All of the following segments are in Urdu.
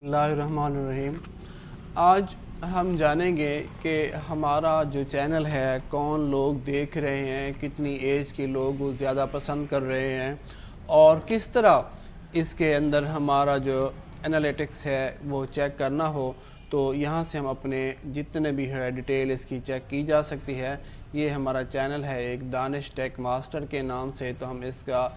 اللہ الرحمن الرحیم۔ آج ہم جانیں گے کہ ہمارا جو چینل ہے کون لوگ دیکھ رہے ہیں، کتنی ایج کے لوگ وہ زیادہ پسند کر رہے ہیں اور کس طرح اس کے اندر ہمارا جو انالیٹکس ہے وہ چیک کرنا ہو تو یہاں سے ہم اپنے جتنے بھی ہے ڈیٹیل اس کی چیک کی جا سکتی ہے۔ یہ ہمارا چینل ہے ایک دانش ٹیک ماسٹر کے نام سے، تو ہم اس کا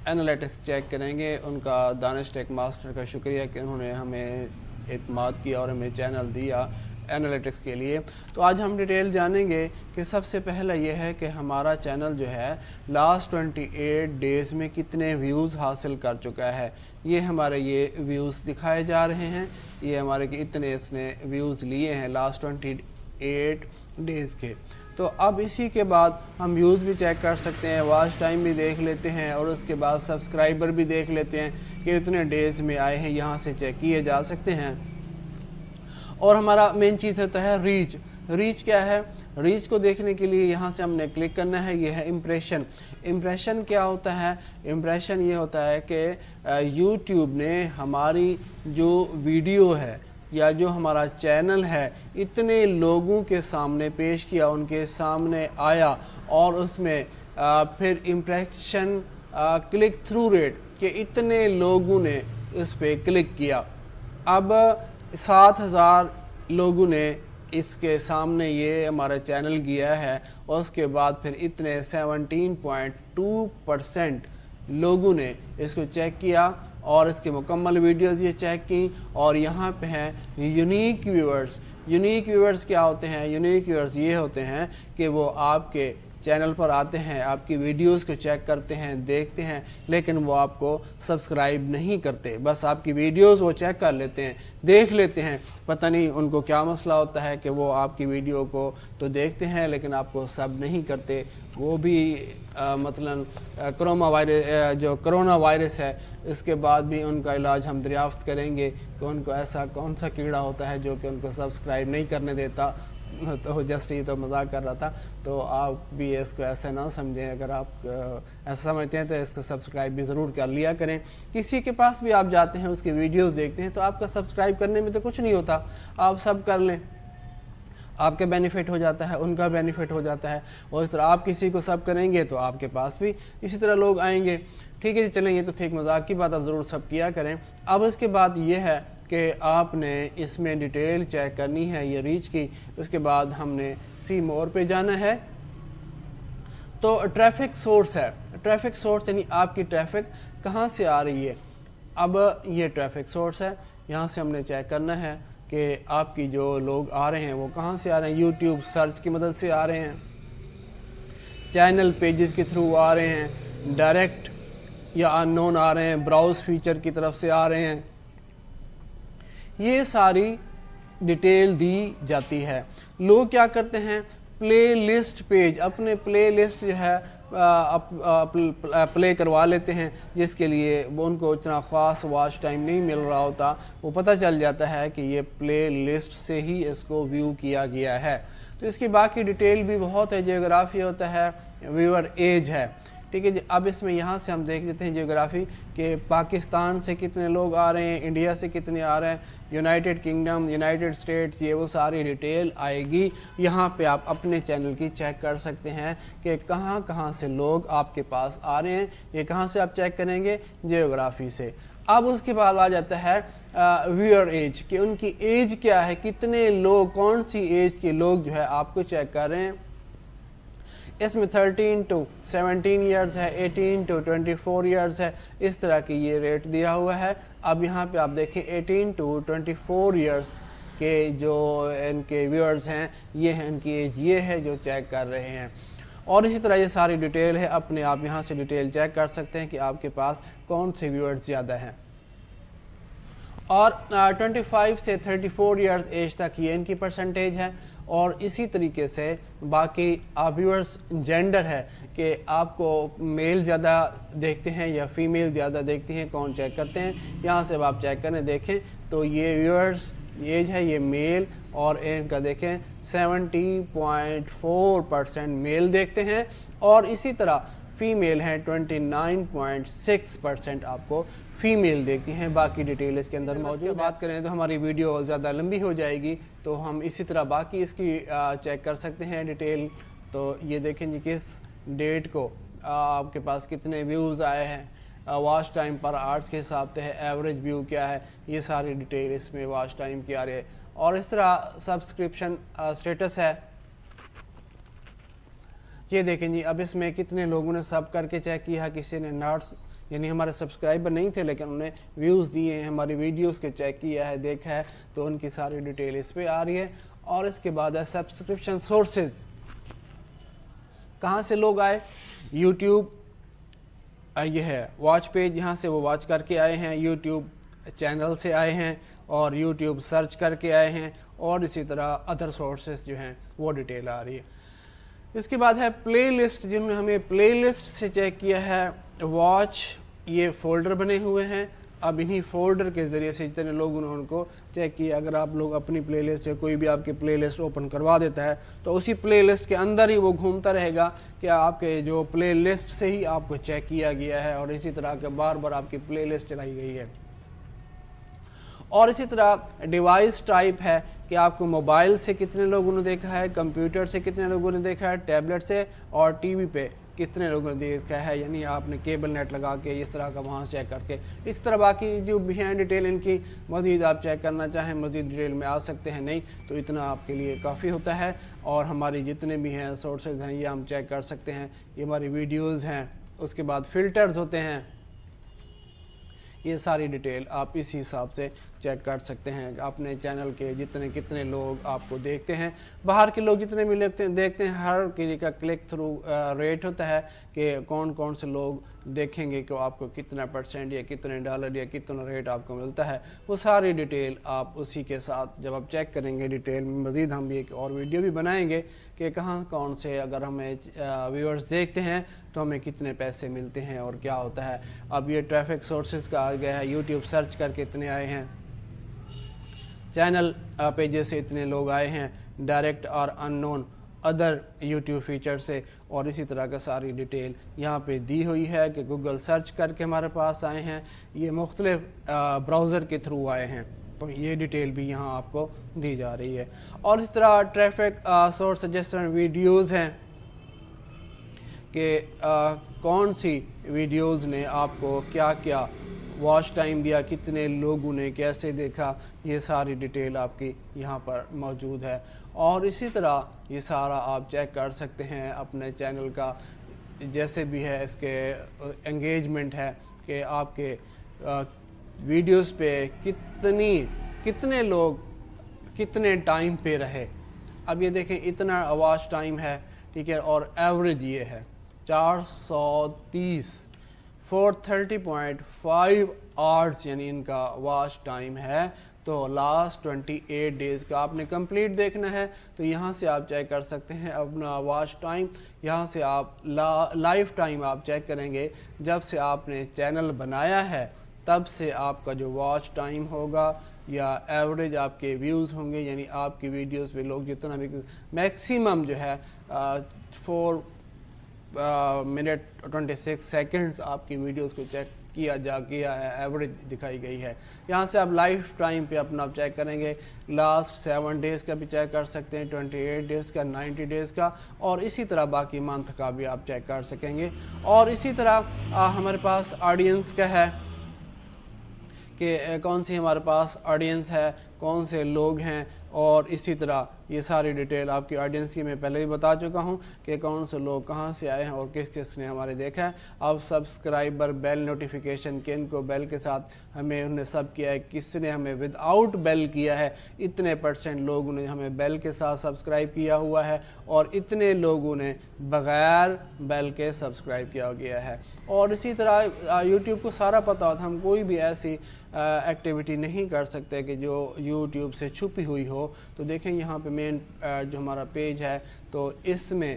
انالیٹکس چیک کریں گے۔ ان کا دانش ٹیک ماسٹر کا شکریہ کہ انہوں نے ہمیں اعتماد کیا اور ہمیں چینل دیا انالیٹکس کے لیے۔ تو آج ہم ڈیٹیل جانیں گے کہ سب سے پہلا یہ ہے کہ ہمارا چینل جو ہے لاسٹ 28 ڈیز میں کتنے ویوز حاصل کر چکا ہے۔ یہ ہمارے یہ ویوز دکھائے جا رہے ہیں، یہ ہمارے کہ اتنے اس نے ویوز لیے ہیں لاسٹ 28 ڈیز کے۔ تو اب اسی کے بعد ہم ویوز بھی چیک کر سکتے ہیں، واچ ٹائم بھی دیکھ لیتے ہیں اور اس کے بعد سبسکرائبر بھی دیکھ لیتے ہیں کہ اتنے ڈیز میں آئے ہیں، یہاں سے چیک کیے جا سکتے ہیں۔ اور ہمارا مین چیز ہوتا ہے ریچ۔ ریچ کیا ہے؟ ریچ کو دیکھنے کے لیے یہاں سے ہم نے کلک کرنا ہے، یہ ہے امپریشن۔ امپریشن کیا ہوتا ہے؟ امپریشن یہ ہوتا ہے کہ یوٹیوب نے ہماری جو ویڈیو ہے یا جو ہمارا چینل ہے اتنے لوگوں کے سامنے پیش کیا، ان کے سامنے آیا اور اس میں پھر امپریشن کلک تھرو ریٹ کہ اتنے لوگوں نے اس پہ کلک کیا۔ اب 7000 لوگوں نے اس کے سامنے یہ ہمارا چینل گیا ہے اور اس کے بعد پھر اتنے 17.2% لوگوں نے اس کو چیک کیا اور اس کے مکمل ویڈیوز یہ چیک کی۔ اور یہاں پہ ہیں یونیک ویورز۔ یونیک ویورز کیا ہوتے ہیں؟ یونیک ویورز یہ ہوتے ہیں کہ وہ آپ کے چینل پر آتے ہیں، آپ کی ویڈیوز کو چیک کرتے ہیں، دیکھتے ہیں، لیکن وہ آپ کو سبسکرائب نہیں کرتے، بس آپ کی ویڈیوز وہ چیک کر لیتے ہیں، دیکھ لیتے ہیں۔ پتہ نہیں ان کو کیا مسئلہ ہوتا ہے کہ وہ آپ کی ویڈیو کو تو دیکھتے ہیں لیکن آپ کو سب نہیں کرتے۔ وہ بھی مثلا کرونا وائرس ہے، اس کے بعد بھی ان کا علاج ہم دریافت کریں گے کہ ان کو ایسا کون سا کیڑا ہوتا ہے جو کہ ان کو سبسکرائب نہیں کرنے دیتا۔ تو جسٹ یہ تو مذاق کر رہا تھا، تو آپ بھی اس کو ایسا نہ سمجھیں۔ اگر آپ ایسا سمجھتے ہیں تو اس کو سبسکرائب بھی ضرور کر لیا کریں۔ کسی کے پاس بھی آپ جاتے ہیں، اس کی ویڈیوز دیکھتے ہیں تو آپ کا سبسکرائب کرنے میں تو کچھ نہیں ہوتا، آپ سب کر لیں، آپ کا بینیفٹ ہو جاتا ہے، ان کا بینیفٹ ہو جاتا ہے۔ اور اس طرح آپ کسی کو سب کریں گے تو آپ کے پاس بھی اسی طرح لوگ آئیں گے۔ ٹھیک ہے جی، چلیں، یہ تو تھی ایک مذاق کی بات، آپ ضرور سب کیا کریں۔ اب اس کے بعد یہ ہے کہ آپ نے اس میں ڈیٹیل چیک کرنی ہے یہ ریچ کی۔ اس کے بعد ہم نے سی مور پہ جانا ہے۔ تو ٹریفک سورس ہے، ٹریفک سورس یعنی آپ کی ٹریفک کہاں سے آ رہی ہے۔ اب یہ ٹریفک سورس ہے، یہاں سے ہم نے چیک کرنا ہے کہ آپ کی جو لوگ آ رہے ہیں وہ کہاں سے آ رہے ہیں۔ یوٹیوب سرچ کی مدد سے آ رہے ہیں، چینل پیجز کے تھرو آ رہے ہیں، ڈائریکٹ یا ان نون آ رہے ہیں، براؤز فیچر کی طرف سے آ رہے ہیں۔ یہ ساری ڈیٹیل دی جاتی ہے۔ لوگ کیا کرتے ہیں؟ پلے لسٹ پیج، اپنے پلے لسٹ جو ہے پلے کروا لیتے ہیں، جس کے لیے ان کو اتنا خاص واچ ٹائم نہیں مل رہا ہوتا۔ وہ پتہ چل جاتا ہے کہ یہ پلے لسٹ سے ہی اس کو ویو کیا گیا ہے۔ تو اس کی باقی ڈیٹیل بھی بہت ہے، جیوگرافی ہوتا ہے، ویور ایج ہے۔ ٹھیک ہے جی، اب اس میں یہاں سے ہم دیکھ لیتے ہیں جیوگرافی کہ پاکستان سے کتنے لوگ آ رہے ہیں، انڈیا سے کتنے آ رہے ہیں، یونائٹڈ کنگڈم، یونائٹڈ اسٹیٹس، یہ وہ ساری ڈیٹیل آئے گی۔ یہاں پہ آپ اپنے چینل کی چیک کر سکتے ہیں کہ کہاں کہاں سے لوگ آپ کے پاس آ رہے ہیں۔ یہ کہاں سے آپ چیک کریں گے؟ جیوگرافی سے۔ اب اس کے بعد آ جاتا ہے ویور ایج کہ ان کی ایج کیا ہے، کتنے لوگ، کون سی ایج کے لوگ جو ہے آپ کو چیک کر رہے ہیں۔ اس میں 13 to 17 ایئرز ہے، 18 to 24 ایئرز ہے، اس طرح کی یہ ریٹ دیا ہوا ہے۔ اب یہاں پہ آپ دیکھیں 18 to 24 ایئرز کے جو ان کے ویورز ہیں، یہ ہیں ان کی ایج، یہ ہے جو چیک کر رہے ہیں۔ اور اسی طرح یہ ساری ڈیٹیل ہے، اپنے آپ یہاں سے ڈیٹیل چیک کر سکتے ہیں کہ آپ کے پاس کون سے ویورز زیادہ ہیں۔ اور 25 سے 34 ایئرز ایج تک یہ ان کی پرسنٹیج ہے۔ اور اسی طریقے سے باقی ویورز جینڈر ہے کہ آپ کو میل زیادہ دیکھتے ہیں یا فیمیل زیادہ دیکھتے ہیں، کون چیک کرتے ہیں۔ یہاں سے آپ چیک کریں، دیکھیں تو یہ ویورز ایج ہے، یہ میل، اور ان کا دیکھیں 70.4% میل دیکھتے ہیں۔ اور اسی طرح فیمیل ہیں 29.6% آپ کو فیمیل دیکھتی ہیں. باقی ڈیٹیل اس کے اندر موجود. بات کریں تو ہماری ویڈیو زیادہ لمبی ہو جائے گی, تو ہم اسی طرح باقی اس کی چیک کر سکتے ہیں ڈیٹیل. تو یہ دیکھیں جی کس ڈیٹ کو آپ کے پاس کتنے ویوز آئے ہیں, واچ ٹائم پر آرٹس کے حساب سے ہے, ایوریج ویو کیا ہے, یہ ساری ڈیٹیل اس میں واچ ٹائم کی آ رہی ہے. اور اس طرح سبسکرپشن سٹیٹس ہے, یہ دیکھیں جی اب اس میں کتنے لوگوں نے سب کر کے چیک کیا ہے, کسی نے ناٹس یعنی ہمارے سبسکرائبر نہیں تھے لیکن انہوں نے ویوز دیے ہیں, ہماری ویڈیوز کے چیک کیا ہے, دیکھا ہے, تو ان کی ساری ڈیٹیل اس پہ آ رہی ہے. اور اس کے بعد ہے سبسکرپشن سورسز, کہاں سے لوگ آئے. یوٹیوب یہ ہے واچ پیج, یہاں سے وہ واچ کر کے آئے ہیں, یوٹیوب چینل سے آئے ہیں, اور یوٹیوب سرچ کر کے آئے ہیں, اور اسی طرح ادر سورسز جو ہیں وہ ڈیٹیل آ رہی ہے. اس کے بعد ہے پلے لسٹ, جنہوں نے ہمیں پلے لسٹ سے چیک کیا ہے واچ, یہ فولڈر بنے ہوئے ہیں. اب انہی فولڈر کے ذریعے سے جتنے لوگوں نے ان کو چیک کیا, اگر آپ لوگ اپنی پلے لسٹ یا کوئی بھی آپ کی پلے لسٹ اوپن کروا دیتا ہے تو اسی پلے لسٹ کے اندر ہی وہ گھومتا رہے گا کہ آپ کے جو پلے لسٹ سے ہی آپ کو چیک کیا گیا ہے, اور اسی طرح کے بار بار آپ کی پلے لسٹ چلائی گئی ہے. اور اسی طرح ڈیوائس ٹائپ ہے کہ آپ کو موبائل سے کتنے لوگوں نے دیکھا ہے, کمپیوٹر سے کتنے لوگوں نے دیکھا ہے, ٹیبلٹ سے, اور ٹی وی پہ کتنے لوگوں نے دیکھا ہے, یعنی آپ نے کیبل نیٹ لگا کے اس طرح کا وہاں سے چیک کر کے. اس طرح باقی جو بھی ہیں ڈیٹیل ان کی مزید آپ چیک کرنا چاہیں مزید ڈیٹیل میں آ سکتے ہیں, نہیں تو اتنا آپ کے لیے کافی ہوتا ہے. اور ہماری جتنے بھی ہیں سورسز ہیں یہ ہم چیک کر سکتے ہیں, یہ ہماری ویڈیوز ہیں. اس کے بعد فلٹرز ہوتے ہیں, یہ ساری ڈیٹیل آپ اسی حساب سے چیک کر سکتے ہیں. اپنے چینل کے کتنے لوگ آپ کو دیکھتے ہیں, باہر کے لوگ جتنے بھی دیکھتے ہیں, ہر کسی کا کلک تھرو ریٹ ہوتا ہے کہ کون سے لوگ دیکھیں گے, کہ آپ کو کتنا پرسنٹ یا کتنے ڈالر یا کتنا ریٹ آپ کو ملتا ہے. وہ ساری ڈیٹیل آپ اسی کے ساتھ جب آپ چیک کریں گے ڈیٹیل میں, مزید ہم ایک اور ویڈیو بھی بنائیں گے کہ کہاں کون سے اگر ہمیں ویورز دیکھتے ہیں تو ہمیں کتنے پیسے ملتے ہیں اور کیا ہوتا ہے. اب یہ ٹریفک سورسز کا آ گیا ہے, یوٹیوب سرچ کر کے اتنے آئے ہیں, چینل پیجز سے اتنے لوگ آئے ہیں, ڈائریکٹ اور ان نون ادر یوٹیوب فیچر سے, اور اسی طرح کا ساری ڈیٹیل یہاں پہ دی ہوئی ہے کہ گوگل سرچ کر کے ہمارے پاس آئے ہیں, یہ مختلف براؤزر کے تھرو آئے ہیں, تو یہ ڈیٹیل بھی یہاں آپ کو دی جا رہی ہے. اور اس طرح ٹریفک سورس سجیسٹڈ ویڈیوز ہیں کہ کون سی ویڈیوز نے آپ کو کیا کیا واچ ٹائم دیا, کتنے لوگوں نے کیسے دیکھا, یہ ساری ڈیٹیل آپ کی یہاں پر موجود ہے. اور اسی طرح یہ سارا آپ چیک کر سکتے ہیں اپنے چینل کا, جیسے بھی ہے اس کے انگیجمنٹ ہے کہ آپ کے ویڈیوز پہ کتنے لوگ کتنے ٹائم پہ رہے. اب یہ دیکھیں اتنا واچ ٹائم ہے, ٹھیک ہے, اور ایوریج یہ ہے 430 430.5 آورس, یعنی ان کا واچ ٹائم ہے. تو لاسٹ 28 ڈیز کا آپ نے کمپلیٹ دیکھنا ہے تو یہاں سے آپ چیک کر سکتے ہیں اپنا واچ ٹائم. یہاں سے آپ لائف ٹائم آپ چیک کریں گے, جب سے آپ نے چینل بنایا ہے تب سے آپ کا جو واچ ٹائم ہوگا یا ایوریج آپ کے ویوز ہوں گے, یعنی آپ کی ویڈیوز پہ لوگ جتنا بھی میکسیمم جو ہے 4 منٹ 26 سیکنڈز آپ کی ویڈیوز کو چیک کیا ہے, ایوریج دکھائی گئی ہے. یہاں سے آپ لائف ٹائم پہ اپنا چیک کریں گے, لاسٹ 7 ڈیز کا بھی چیک کر سکتے ہیں, 28 ڈیز کا, 90 ڈیز کا, اور اسی طرح باقی منتھ کا بھی آپ چیک کر سکیں گے. اور اسی طرح ہمارے پاس آڈینس کا ہے کہ کون سی ہمارے پاس آڈینس ہے, کون سے لوگ ہیں, اور اسی طرح یہ ساری ڈیٹیل آپ کی آڈینس کی میں پہلے بھی بتا چکا ہوں کہ کون سے لوگ کہاں سے آئے ہیں اور کس نے ہمارے دیکھا ہے. اب سبسکرائبر بیل نوٹیفیکیشن کن کو بیل کے ساتھ ہمیں انہوں نے سب کیا ہے, کس نے ہمیں ود آؤٹ بیل کیا ہے, اتنے % لوگوں نے ہمیں بیل کے ساتھ سبسکرائب کیا ہوا ہے, اور اتنے لوگوں نے بغیر بیل کے سبسکرائب کیا گیا ہے. اور اسی طرح یوٹیوب کو سارا پتہ ہوتا, ہم کوئی بھی ایسی ایکٹیویٹی نہیں کر سکتے کہ جو یوٹیوب سے چھپی ہوئی ہو. تو دیکھیں یہاں پہ مین جو ہمارا پیج ہے تو اس میں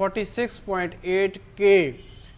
46.8K।